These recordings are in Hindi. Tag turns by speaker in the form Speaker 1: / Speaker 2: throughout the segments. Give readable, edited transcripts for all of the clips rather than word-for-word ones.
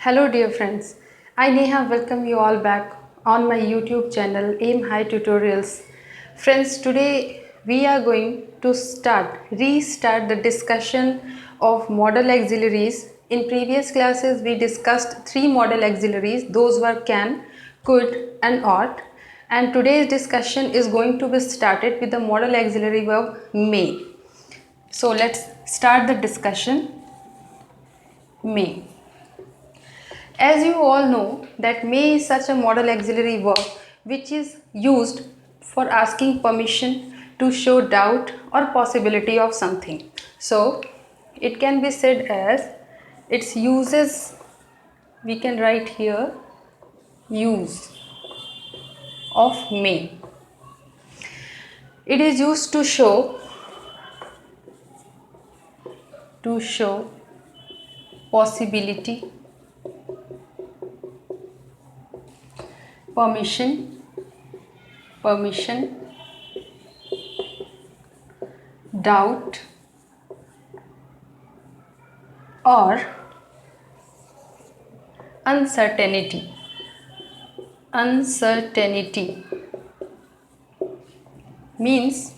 Speaker 1: Hello dear friends, I Neha welcome you all back on my YouTube channel Aim High Tutorials. Friends, today we are going to restart the discussion of model auxiliaries. In previous classes we discussed three model auxiliaries, those were can, could and ought, and today's discussion is going to be started with the model auxiliary verb may. So let's start the discussion. May. As you all know that may is such a modal auxiliary verb which is used for asking permission to show doubt or possibility of something. So it can be said as its uses, we can write here use of may. It is used to show possibility, permission, doubt or uncertainty. Uncertainty means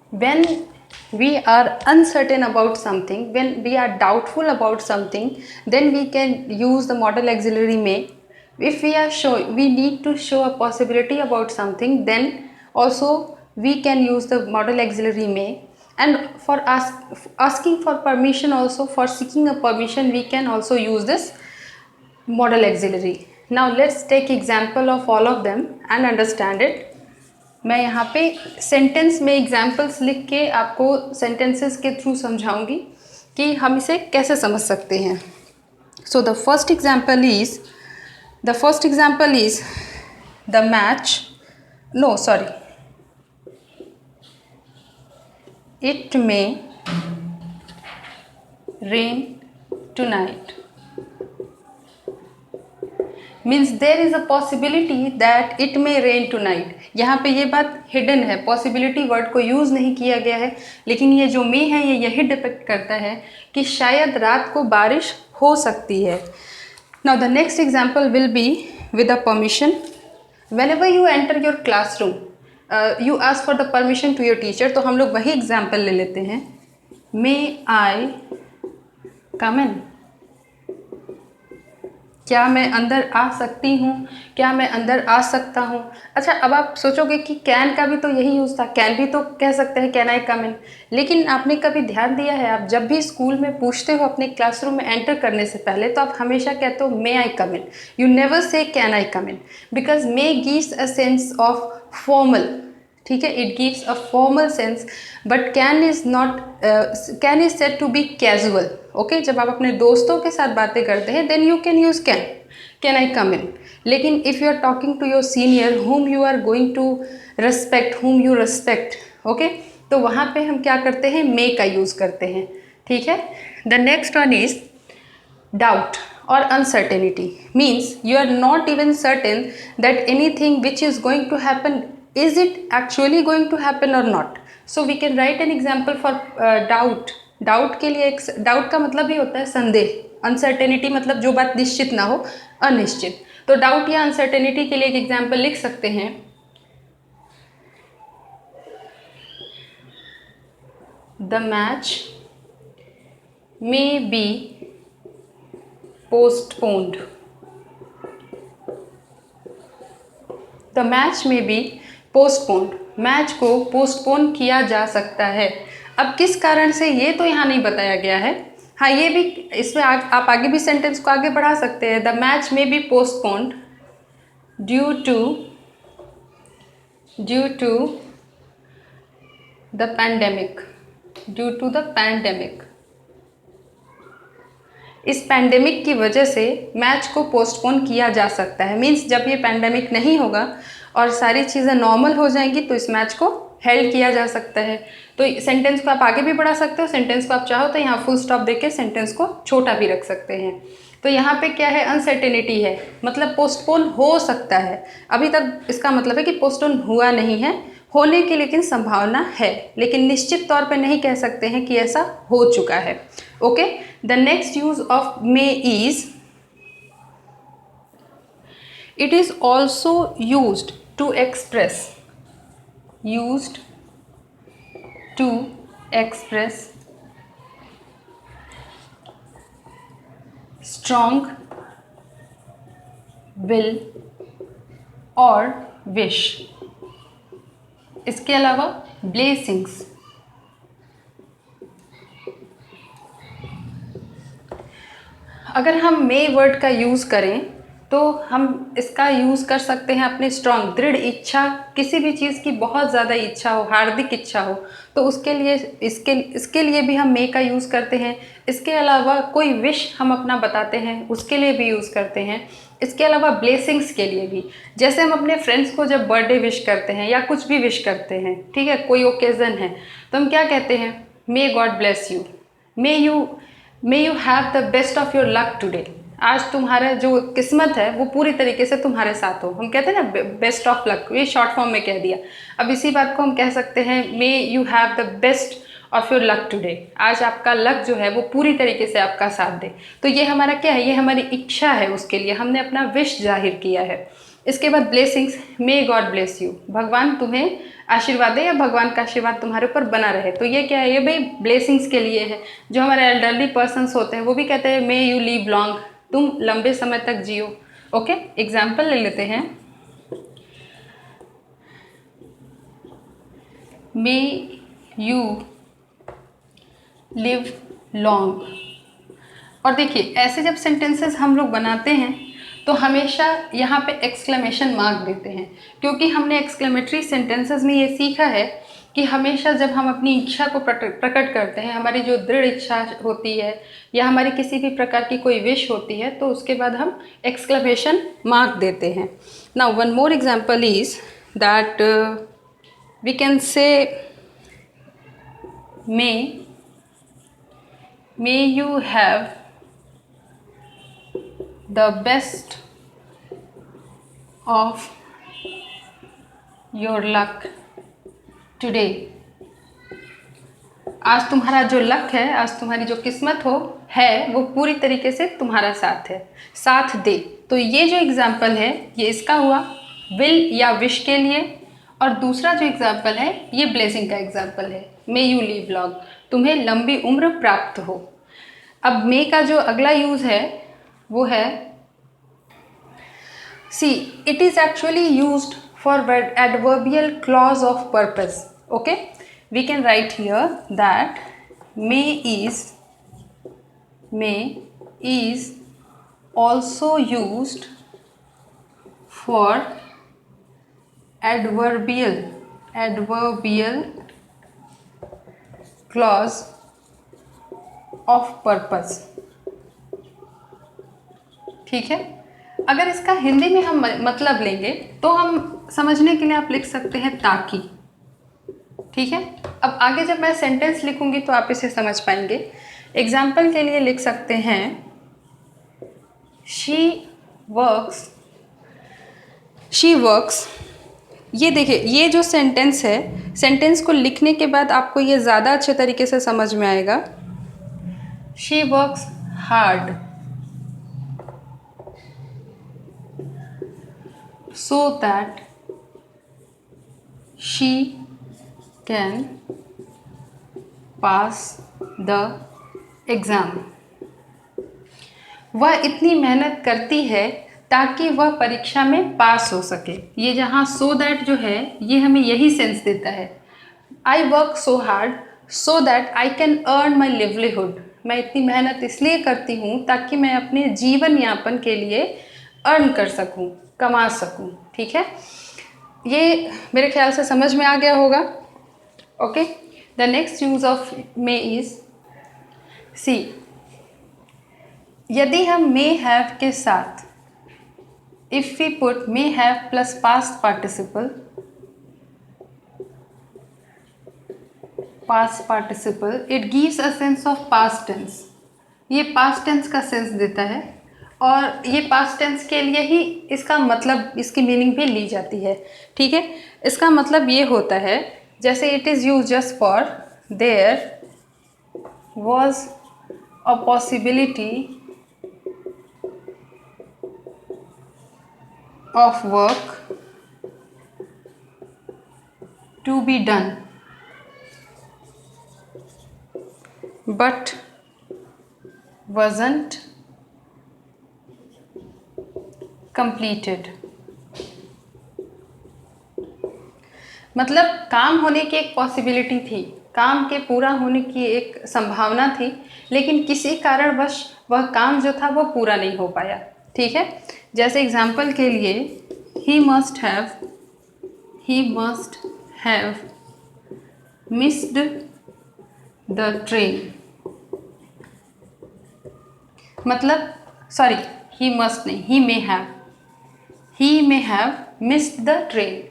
Speaker 1: when we are uncertain about something, when we are doubtful about something, then we can use the modal auxiliary may. If we need to show a possibility about something, then also we can use the modal auxiliary may. And for asking for permission, also for seeking a permission, we can also use this modal auxiliary. Now let's take example of all of them and understand it. मैं यहाँ पे सेंटेंस में एग्जाम्पल्स लिख के आपको सेंटेंसेस के थ्रू समझाऊंगी कि हम इसे कैसे समझ सकते हैं. So the first example is the match, no sorry, it may rain tonight. Means there is a possibility that it may rain tonight. यहाँ पे ये बात हिडन है, पॉसिबिलिटी वर्ड को यूज़ नहीं किया गया है, लेकिन ये जो मे है ये यही डिपेक्ट करता है कि शायद रात को बारिश हो सकती है. Now the next example will be with a permission. Whenever you enter your classroom you ask for the permission to your teacher. तो हम लोग वही एग्जाम्पल ले लेते हैं. मे आई कम इन. क्या मैं अंदर आ सकती हूँ, क्या मैं अंदर आ सकता हूँ. अच्छा, अब आप सोचोगे कि कैन का भी तो यही यूज़ था, कैन भी तो कह सकते हैं कैन आई कम इन. लेकिन आपने कभी ध्यान दिया है, आप जब भी स्कूल में पूछते हो अपने क्लासरूम में एंटर करने से पहले, तो आप हमेशा कहते हो may I come in. You never say can I come in, because may gives a sense of formal. ठीक है, it gives a formal sense, but can is not, can is said to be casual. Okay, जब आप अपने दोस्तों के साथ बातें करते हैं then you can use can I come in. लेकिन if you are talking to your senior whom you are going to respect, whom you respect, okay, तो वहाँ पे हम क्या करते हैं, मे का यूज़ करते हैं. ठीक है. The next one is doubt or uncertainty. Means you are not even certain that anything which is going to happen, is it actually going to happen or not. So we can write an example for doubt. Doubt के लिए, डाउट का मतलब ही होता है संदेह. अनसर्टेनिटी मतलब जो बात निश्चित ना हो, अनिश्चित. तो डाउट या अनसर्टेनिटी के लिए एक एग्जाम्पल लिख सकते हैं. The match may be postponed. The match में भी पोस्टपोन्ड, मैच को पोस्टपोन किया जा सकता है. अब किस कारण से ये तो यहाँ नहीं बताया गया है. हाँ, ये भी इसमें आप आगे भी सेंटेंस को आगे बढ़ा सकते हैं. The match may be postponed due to the pandemic. इस पैंडेमिक की वजह से मैच को पोस्टपोन किया जा सकता है. मीन्स जब ये पैंडेमिक नहीं होगा और सारी चीज़ें नॉर्मल हो जाएंगी तो इस मैच को हेल्ड किया जा सकता है. तो सेंटेंस को आप आगे भी बढ़ा सकते हो. सेंटेंस को आप चाहो तो यहाँ फुल स्टॉप देके सेंटेंस को छोटा भी रख सकते हैं. तो यहाँ पे क्या है, अनसर्टेनिटी है, मतलब पोस्टपोन हो सकता है. अभी तक इसका मतलब है कि पोस्टपोन हुआ नहीं है, होने की लेकिन संभावना है, लेकिन निश्चित तौर पे नहीं कह सकते हैं कि ऐसा हो चुका है। Okay, the next use of may is, it is also used to express, used to express strong will और विश। इसके अलावा ब्लेसिंग्स, अगर हम मे वर्ड का यूज़ करें तो हम इसका यूज़ कर सकते हैं अपने स्ट्रॉन्ग, दृढ़ इच्छा, किसी भी चीज़ की बहुत ज़्यादा इच्छा हो, हार्दिक इच्छा हो, तो उसके लिए इसके लिए भी हम मे का यूज़ करते हैं। इसके अलावा कोई विश हम अपना बताते हैं, उसके लिए भी यूज़ करते हैं। इसके अलावा ब्लेसिंग्स के लिए भी, जैसे हम अपने फ्रेंड्स को जब बर्थडे विश करते हैं या कुछ भी विश करते हैं, ठीक है, कोई ओकेज़न है, तो हम क्या कहते हैं, may God bless you, may you have the best of your luck today. आज तुम्हारा जो किस्मत है वो पूरी तरीके से तुम्हारे साथ हो। हम कहते हैं ना बेस्ट ऑफ लक, ये शॉर्ट फॉर्म में कह दिया। अब इसी बात को हम कह सकते हैं मे you have the best of your luck today, आज आपका लक जो है वो पूरी तरीके से आपका साथ दे। तो ये हमारा क्या है, ये हमारी इच्छा है, उसके लिए हमने अपना विश जाहिर किया है। इसके बाद blessings, may God bless you, भगवान तुम्हें आशीर्वाद दे या भगवान का आशीर्वाद तुम्हारे ऊपर बना रहे। तो ये क्या है, ये भाई ब्लेसिंग्स के लिए है। जो हमारे एल्डरली पर्सन्स होते हैं वो भी कहते हैं मे यू लीव लॉन्ग, तुम लंबे समय तक जियो। ओके, एग्जाम्पल ले लेते हैं, मे यू लिव लॉन्ग। और देखिए ऐसे जब सेंटेंसेस हम लोग बनाते हैं तो हमेशा यहाँ पे एक्सक्लेमेशन मार्क देते हैं, क्योंकि हमने एक्सक्लेमेटरी सेंटेंसेस में ये सीखा है कि हमेशा जब हम अपनी इच्छा को प्रकट करते हैं, हमारी जो दृढ़ इच्छा होती है या हमारी किसी भी प्रकार की कोई विश होती है, तो उसके बाद हम एक्सक्लेमेशन मार्क देते हैं। Now one more example is that we can say may you have the best of your luck today। आज तुम्हारा जो लक है, आज तुम्हारी जो किस्मत है वो पूरी तरीके से तुम्हारा साथ दे। तो ये जो एग्जाम्पल है ये इसका हुआ विल या विश के लिए, और दूसरा जो एग्जाम्पल है ये ब्लेसिंग का एग्जाम्पल है, मे यू लिव लॉन्ग, तुम्हें लंबी उम्र प्राप्त हो। अब मे का जो अगला यूज़ है वो है, see it is actually used for adverbial clause of purpose। okay, we can write here that may is also used for adverbial clause of purpose। ठीक है, अगर इसका हिंदी में हम मतलब लेंगे तो हम समझने के लिए आप लिख सकते हैं ताकि। ठीक है, अब आगे जब मैं सेंटेंस लिखूंगी तो आप इसे समझ पाएंगे। एग्जाम्पल के लिए लिख सकते हैं शी वर्क्स। ये देखिए, ये जो सेंटेंस है, सेंटेंस को लिखने के बाद आपको ये ज़्यादा अच्छे तरीके से समझ में आएगा। She works hard so that she can pass the exam। वह इतनी मेहनत करती है ताकि वह परीक्षा में पास हो सके। ये जहाँ so that जो है ये हमें यही सेंस देता है। I work so hard so that I can earn my livelihood। मैं इतनी मेहनत इसलिए करती हूँ ताकि मैं अपने जीवन यापन के लिए अर्न कर सकूँ, कमा सकूं। ठीक है, ये मेरे ख्याल से समझ में आ गया होगा। Okay, the next use of may is, see यदि हम मे हैव के साथ if we put may have plus past participle it gives a sense of past tense. ये पास्ट टेंस का सेंस देता है। और ये पास्ट टेंस के लिए ही इसका मतलब, इसकी मीनिंग भी ली जाती है। ठीक है, इसका मतलब ये होता है, जैसे it is use just for there was a possibility of work to be done but wasn't completed। मतलब काम होने की एक पॉसिबिलिटी थी, काम के पूरा होने की एक संभावना थी, लेकिन किसी कारणवश वह काम जो था वो पूरा नहीं हो पाया। ठीक है, जैसे एग्जाम्पल के लिए he must have missed the train। मतलब सॉरी, ही मस्ट नहीं, he may have missed the train.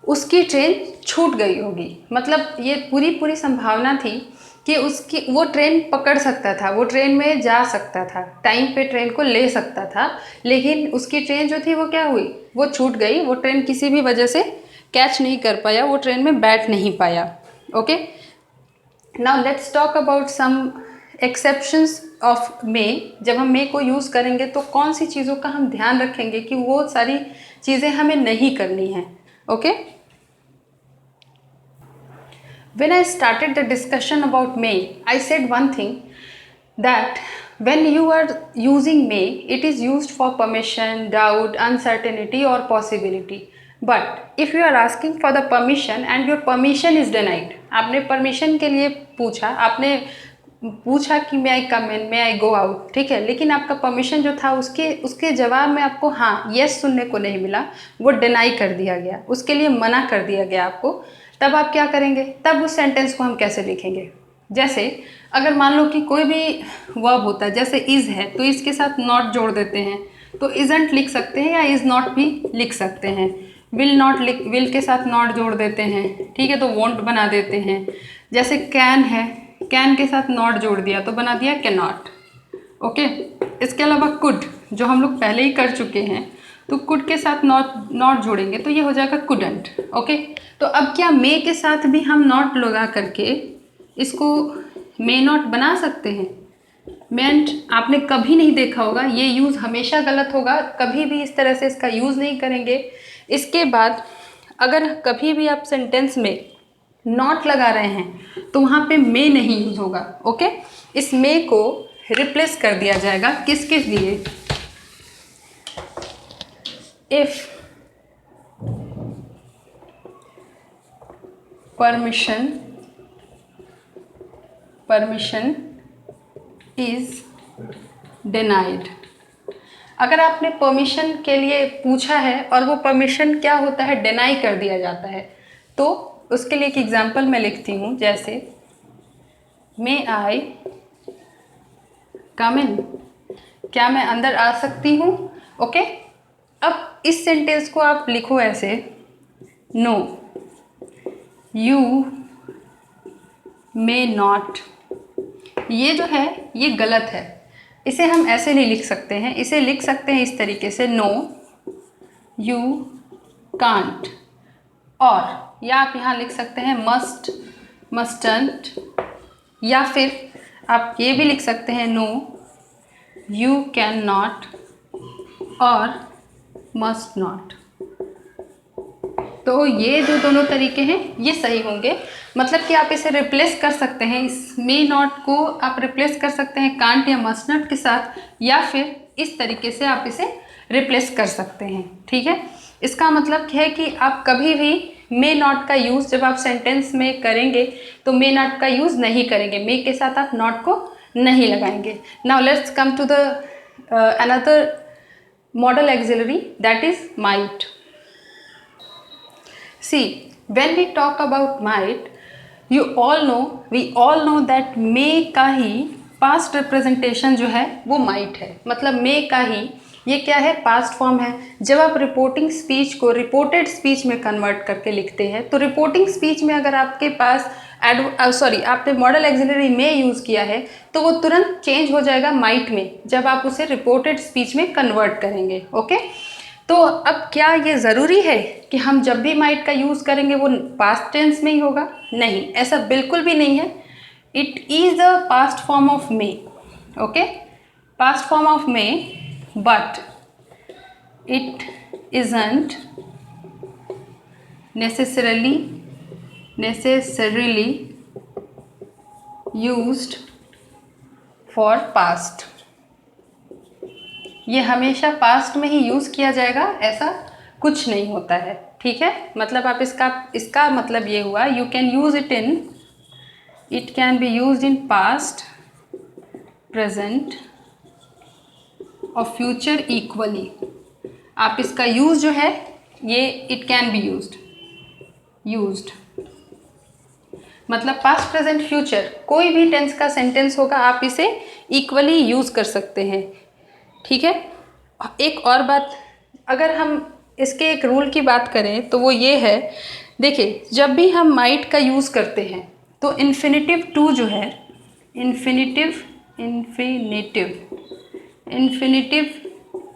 Speaker 1: उसकी ट्रेन छूट गई होगी, मतलब ये पूरी संभावना थी कि उसकी वो ट्रेन पकड़ सकता था, वो ट्रेन में जा सकता था, टाइम पे ट्रेन को ले सकता था, लेकिन उसकी ट्रेन जो थी वो क्या हुई, वो छूट गई। वो ट्रेन किसी भी वजह से कैच नहीं कर पाया, वो ट्रेन में बैठ नहीं पाया। Okay, now let's talk about some exceptions of may. जब हम मे को यूज़ करेंगे तो कौन सी चीज़ों का हम ध्यान रखेंगे कि वो सारी चीज़ें हमें नहीं करनी है। Okay, when I started the discussion about may, I said one thing, that when you are using may, it is used for permission, doubt, uncertainty or possibility. But if you are asking for the permission and your permission is denied, आपने परमिशन के लिए पूछा, आपने पूछा कि मे I come in, may I go out, ठीक है, लेकिन आपका परमिशन जो था उसके जवाब में आपको हाँ यस सुनने को नहीं मिला, वो डिनाई कर दिया गया, उसके लिए मना कर दिया गया आपको। तब आप क्या करेंगे, तब उस सेंटेंस को हम कैसे लिखेंगे। जैसे अगर मान लो कि कोई भी वर्ब होता है, जैसे इज़ है तो इसके साथ नॉट जोड़ देते हैं, तो इज़ंट लिख सकते हैं या इज़ नॉट भी लिख सकते हैं। विल के साथ नॉट जोड़ देते हैं, ठीक है, तो वोंट बना देते हैं। जैसे कैन है, कैन के साथ नॉट जोड़ दिया तो बना दिया कैन नॉट। ओके, इसके अलावा कुड, जो हम लोग पहले ही कर चुके हैं, तो कुड के साथ नॉट जोड़ेंगे तो ये हो जाएगा कुडंट। ओके, तो अब क्या मे के साथ भी हम नॉट लगा करके इसको मे नॉट बना सकते हैं। मेंट आपने कभी नहीं देखा होगा, ये यूज़ हमेशा गलत होगा, कभी भी इस तरह से इसका यूज़ नहीं करेंगे। इसके बाद अगर कभी भी आप सेंटेंस में नॉट लगा रहे हैं तो वहाँ पे मे नहीं यूज़ होगा। ओके, इस मे को रिप्लेस कर दिया जाएगा किसके लिए, इफ परमिशन इज डिनाइड। अगर आपने परमिशन के लिए पूछा है और वो परमिशन क्या होता है, डिनाई कर दिया जाता है, तो उसके लिए एक एग्जांपल मैं लिखती हूँ, जैसे मे आई कम इन, क्या मैं अंदर आ सकती हूँ। ओके, अब इस सेंटेंस को आप लिखो ऐसे, नो यू मे नॉट। ये जो है ये गलत है, इसे हम ऐसे नहीं लिख सकते हैं, इसे लिख सकते हैं इस तरीके से, नो यू कांट, और या आप यहाँ लिख सकते हैं मस्ट, मस्टंट, या फिर आप ये भी लिख सकते हैं नो यू कैन नॉट और मस्ट नॉट। तो ये जो दोनों तरीके हैं ये सही होंगे, मतलब कि आप इसे रिप्लेस कर सकते हैं, इस मे नॉट को आप रिप्लेस कर सकते हैं कांट या मस्ट नॉट के साथ, या फिर इस तरीके से आप इसे रिप्लेस कर सकते हैं। ठीक है, इसका मतलब है कि आप कभी भी मे नॉट का यूज़ जब आप सेंटेंस में करेंगे तो मे नॉट का यूज़ नहीं करेंगे, मे के साथ आप नॉट को नहीं लगाएंगे। Now let's come to the another modal auxiliary, that is might. See, when we talk about might, we all know that may का ही past representation जो है वो might है, मतलब may का ही ये क्या है, पास्ट फॉर्म है। जब आप रिपोर्टिंग स्पीच को रिपोर्टेड स्पीच में कन्वर्ट करके लिखते हैं, तो रिपोर्टिंग स्पीच में अगर आपके पास सॉरी आपने मॉडल एक्सिलरी में यूज़ किया है तो वो तुरंत चेंज हो जाएगा माइट में जब आप उसे रिपोर्टेड स्पीच में कन्वर्ट करेंगे। ओके, तो अब क्या ये ज़रूरी है कि हम जब भी माइट का यूज़ करेंगे वो पास्ट टेंस में ही होगा? नहीं, ऐसा बिल्कुल भी नहीं है। It is the past form of May. Okay, past form of May, but it isn't necessarily used for past। ये हमेशा पास्ट में ही यूज़ किया जाएगा ऐसा कुछ नहीं होता है। ठीक है, मतलब आप इसका मतलब ये हुआ you can use it can be used in past, present और फ्यूचर इक्वली। आप इसका यूज़ जो है ये इट कैन बी यूज्ड मतलब पास्ट, प्रेजेंट, फ्यूचर कोई भी टेंस का सेंटेंस होगा आप इसे इक्वली यूज़ कर सकते हैं। ठीक है, एक और बात, अगर हम इसके एक रूल की बात करें तो वो ये है, देखिए जब भी हम माइट का यूज़ करते हैं तो इन्फिनिटिव टू जो है, infinitive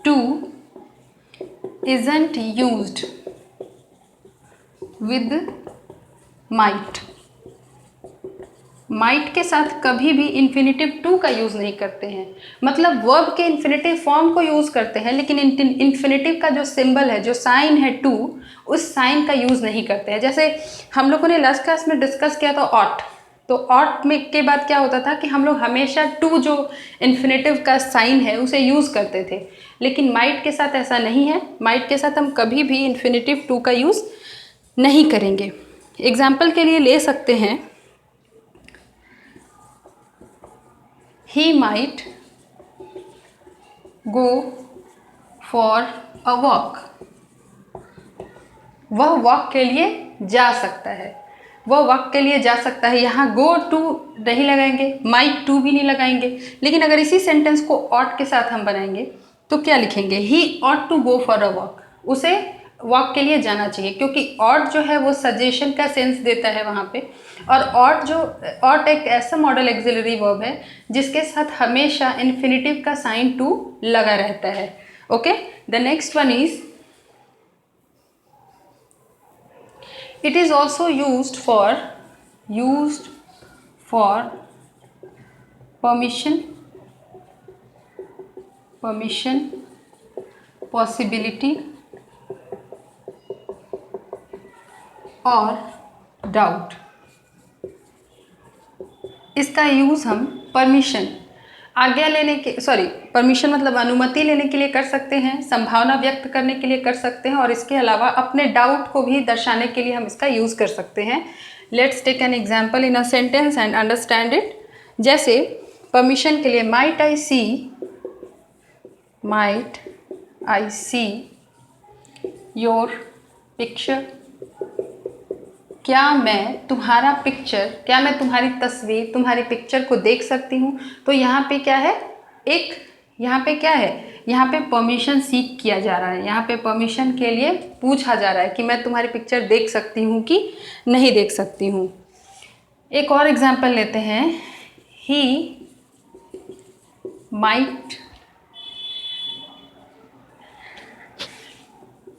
Speaker 1: to isn't used with might के साथ कभी भी इन्फिनिटिव टू का यूज़ नहीं करते हैं। मतलब वर्ब के इन्फिनिटिव फॉर्म को यूज़ करते हैं लेकिन इन्फिनिटिव का जो सिंबल है, जो साइन है टू, उस साइन का यूज़ नहीं करते हैं। जैसे हम लोगों ने लास्ट क्लास में डिस्कस किया था ऑट, तो ऑट में के बाद क्या होता था कि हम लोग हमेशा टू जो इन्फिनिटिव का साइन है उसे यूज़ करते थे, लेकिन माइट के साथ ऐसा नहीं है। माइट के साथ हम कभी भी इन्फिनिटिव टू का यूज़ नहीं करेंगे। एग्जाम्पल के लिए ले सकते हैं, he might go for a walk। वह वॉक के लिए जा सकता है, वह वॉक के लिए जा सकता है। यहाँ गो टू नहीं लगाएंगे, माइट टू भी नहीं लगाएंगे, लेकिन अगर इसी सेंटेंस को ऑट के साथ हम बनाएंगे तो क्या लिखेंगे? He ought to go for a walk. उसे वॉक के लिए जाना चाहिए, क्योंकि ऑट जो है वो सजेशन का सेंस देता है वहाँ पे। और ऑट एक ऐसा मॉडल एक्सिलरी वर्ब है जिसके साथ हमेशा इन्फिनिटिव का साइन टू लगा रहता है। Okay, the next one is it is also used for permission, possibility और डाउट। इसका यूज़ हम परमिशन, आज्ञा लेने के, परमिशन मतलब अनुमति लेने के लिए कर सकते हैं, संभावना व्यक्त करने के लिए कर सकते हैं, और इसके अलावा अपने डाउट को भी दर्शाने के लिए हम इसका यूज़ कर सकते हैं। Let's take an example in a sentence and understand it. जैसे परमिशन के लिए might I see your picture. क्या मैं तुम्हारी तस्वीर, तुम्हारी पिक्चर को देख सकती हूँ? तो यहाँ पे क्या है, यहाँ पे परमिशन सीख किया जा रहा है, यहाँ पे परमिशन के लिए पूछा जा रहा है कि मैं तुम्हारी पिक्चर देख सकती हूँ कि नहीं देख सकती हूँ। एक और एग्जाम्पल लेते हैं, ही माइट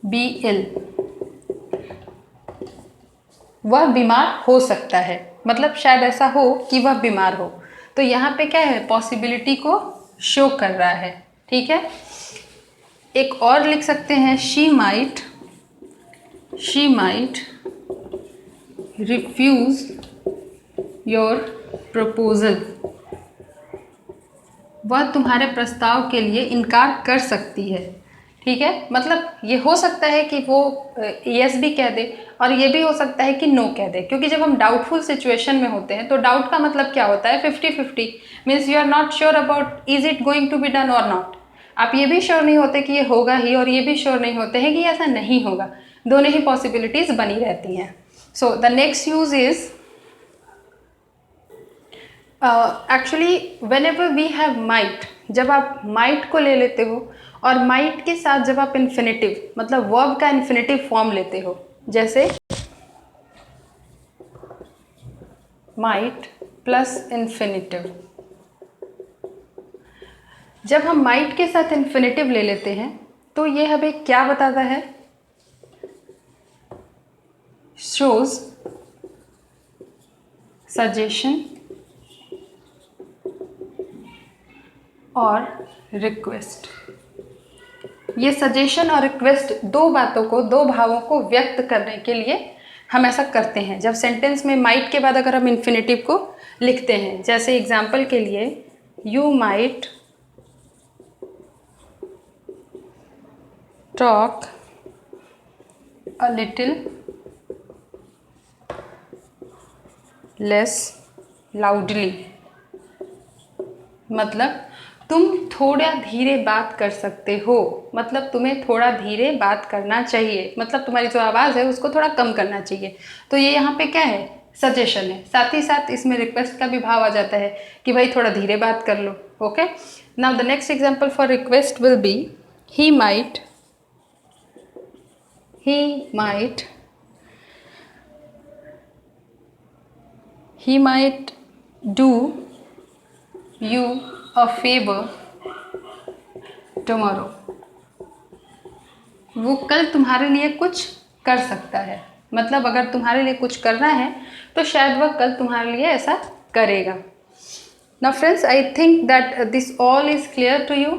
Speaker 1: बी इल। वह बीमार हो सकता है, मतलब शायद ऐसा हो कि वह बीमार हो। तो यहाँ पे क्या है, पॉसिबिलिटी को शो कर रहा है। ठीक है, एक और लिख सकते हैं, she might refuse your proposal. वह तुम्हारे प्रस्ताव के लिए इनकार कर सकती है। ठीक है, मतलब ये हो सकता है कि वो यस भी कह दे और ये भी हो सकता है कि नो कह दे, क्योंकि जब हम डाउटफुल सिचुएशन में होते हैं तो डाउट का मतलब क्या होता है, 50-50 means you are not sure about is it going to be done और नॉट। आप ये भी श्योर नहीं होते कि ये होगा ही, और ये भी श्योर नहीं होते हैं कि ऐसा नहीं होगा। दोनों ही पॉसिबिलिटीज़ बनी रहती हैं। So the next use is actually whenever we have might, जब आप माइट को ले लेते हो और माइट के साथ जब आप इन्फिनिटिव मतलब वर्ब का इन्फिनिटिव फॉर्म लेते हो, जैसे माइट प्लस इन्फिनिटिव। जब हम माइट के साथ इन्फिनिटिव ले लेते हैं तो ये हमें क्या बताता है? शोज सजेशन और रिक्वेस्ट। ये सजेशन और रिक्वेस्ट दो बातों को, दो भावों को व्यक्त करने के लिए हम ऐसा करते हैं। जब सेंटेंस में माइट के बाद अगर हम इन्फिनिटिव को लिखते हैं, जैसे एग्जाम्पल के लिए you might talk a little less loudly, मतलब तुम थोड़ा धीरे बात कर सकते हो, मतलब तुम्हें थोड़ा धीरे बात करना चाहिए, मतलब तुम्हारी जो आवाज़ है उसको थोड़ा कम करना चाहिए। तो ये यहाँ पे क्या है? सजेशन है। साथ ही साथ इसमें रिक्वेस्ट का भी भाव आ जाता है कि भाई थोड़ा धीरे बात कर लो। Okay, now the next example for request will be he might do you a favor tomorrow। वो कल तुम्हारे लिए कुछ कर सकता है, मतलब अगर तुम्हारे लिए कुछ करना है तो शायद वह कल तुम्हारे लिए ऐसा करेगा। Now friends, I think that this all is clear to you,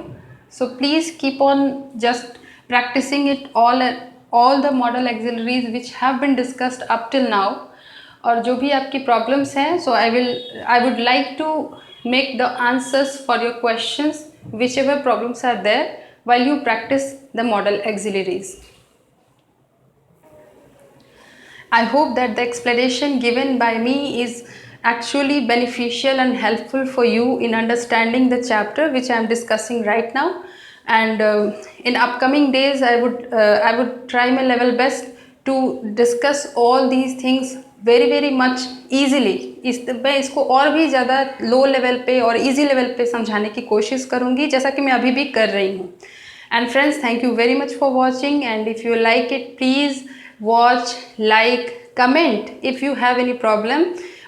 Speaker 1: so please keep on just practicing it all the modal auxiliaries which have been discussed up till now। और जो भी आपकी प्रॉब्लम्स हैं, so I would like to make the answers for your questions whichever problems are there while you practice the modal auxiliaries। I hope that the explanation given by me is actually beneficial and helpful for you in understanding the chapter which I am discussing right now, and in upcoming days I would try my level best to discuss all these things very much easily। मैं इसको और भी ज़्यादा लो लेवल पे और इजी लेवल पे समझाने की कोशिश करूँगी, जैसा कि मैं अभी भी कर रही हूँ। And friends, thank you very much for watching, and if you like it, please watch, like, comment. If you have any problem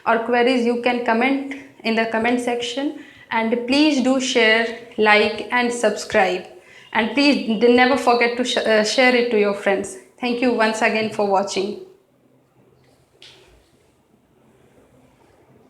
Speaker 1: or queries, you can comment in the comment section, and please do share, like and subscribe, and please never forget to share it to your friends. Thank you once again for watching.